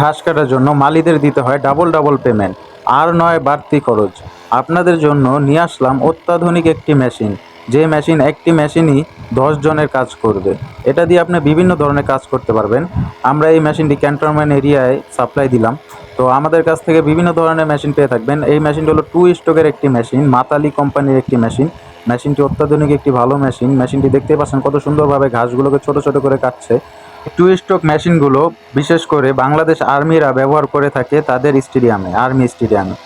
ঘাস কাটার জন্য মালিদের দিতে হয় ডাবল ডাবল পেমেন্ট, আর নয় বাড়তি খরচ। আপনাদের জন্য নিয়ে আসলাম অত্যাধুনিক একটি মেশিন, যে একটি মেশিনই 10 জনের কাজ করবে। এটা দিয়ে আপনি বিভিন্ন ধরনের কাজ করতে পারবেন। আমরা এই মেশিনটি ক্যান্টনমেন্ট এরিয়ায় সাপ্লাই দিলাম। তো আমাদের কাছ থেকে বিভিন্ন ধরনের মেশিন পেয়ে থাকবেন। এই মেশিনটি হলো 2 স্ট্রোকের একটি মেশিন, মাতালি কোম্পানির একটি মেশিন। মেশিনটি অত্যাধুনিক একটি ভালো মেশিন। মেশিনটি দেখতে পাচ্ছেন কত সুন্দরভাবে ঘাসগুলোকে ছোট ছোট করে কাটছে। 2 স্ট্রোক মেশিনগুলো বিশেষ করে বাংলাদেশ আর্মিরা ব্যবহার করে থাকে তাদের স্টেডিয়ামে, আর্মি স্টেডিয়ামে।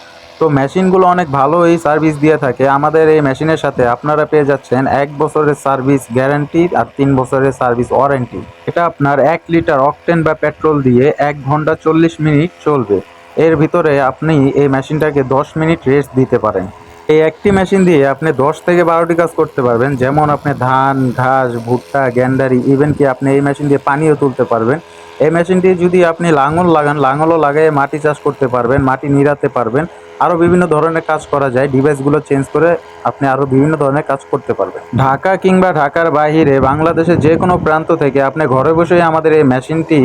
তো মেশিনগুলো অনেক ভালোই সার্ভিস দিয়ে থাকে। আমাদের এই মেশিনের সাথে আপনারা পেয়ে যাচ্ছেন 1 বছরের সার্ভিস গ্যারান্টি আর 3 বছরের সার্ভিস ওয়ারেন্টি। এটা আপনার 1 লিটার অকটেন বা পেট্রোল দিয়ে 1 ঘন্টা 40 মিনিট চলবে। এর ভিতরে আপনি এই মেশিনটাকে 10 মিনিট রেস্ট দিতে পারেন। এই একটি মেশিন দিয়ে আপনি 10 থেকে 12টি কাজ করতে পারবেন, যেমন আপনি ধান, ঘাস, ভুট্টা, গ্যান্ডারি, ইভেন কি আপনি এই মেশিন দিয়ে পানিও তুলতে পারবেন। এই মেশিন দিয়ে যদি আপনি লাঙল লাগান, লাঙলও লাগাই মাটি চাষ করতে পারবেন, মাটি নিড়াতে পারবেন। আরও বিভিন্ন ধরনের কাজ করা যায়। ডিভাইসগুলো চেঞ্জ করে আপনি আরও বিভিন্ন ধরনের কাজ করতে পারবেন। ঢাকা কিংবা ঢাকার বাইরে বাংলাদেশের যে কোনো প্রান্ত থেকে আপনি ঘরে বসেই আমাদের এই মেশিনটি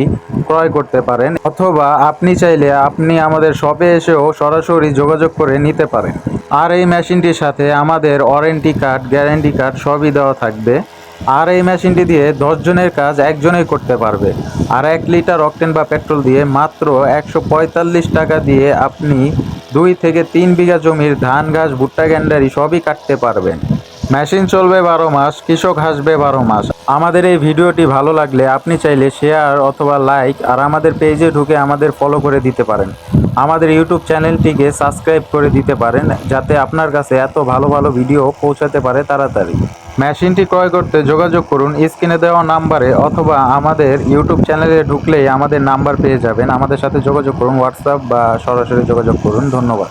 ক্রয় করতে পারেন, অথবা আপনি চাইলে আপনি আমাদের শপে এসেও সরাসরি যোগাযোগ করে নিতে পারেন। আর এই মেশিনটির সাথে আমাদের ওয়ারেন্টি কার্ড, গ্যারান্টি কার্ড সবই দেওয়া থাকবে। আর এই মেশিনটি দিয়ে 10 জনের কাজ একজনেই করতে পারবে। আর 1 লিটার অকটেন বা পেট্রোল দিয়ে মাত্র 145 টাকা দিয়ে আপনি 2 থেকে 3 বিঘা জমির ধান, ঘাস, ভুট্টা, গ্যান্ডারি সবই কাটতে পারবেন। মেশিন চলবে 12 মাস, কৃষক হাসবে 12 মাস। আমাদের এই ভিডিওটি ভালো লাগলে আপনি চাইলে শেয়ার অথবা লাইক আর আমাদের পেজে ঢুকে আমাদের ফলো করে দিতে পারেন। আমাদের ইউটিউব চ্যানেলটিকে সাবস্ক্রাইব করে দিতে পারেন, যাতে আপনার কাছে এত ভালো ভালো ভিডিও পৌঁছাতে পারে তাড়াতাড়ি। মেশিনটি ক্রয় করতে যোগাযোগ করুন স্ক্রিনে দেওয়া নাম্বারে, অথবা আমাদের ইউটিউব চ্যানেলে ঢুকলেই আমাদের নাম্বার পেয়ে যাবেন। আমাদের সাথে যোগাযোগ করুন, হোয়াটসঅ্যাপ বা সরাসরি যোগাযোগ করুন। ধন্যবাদ।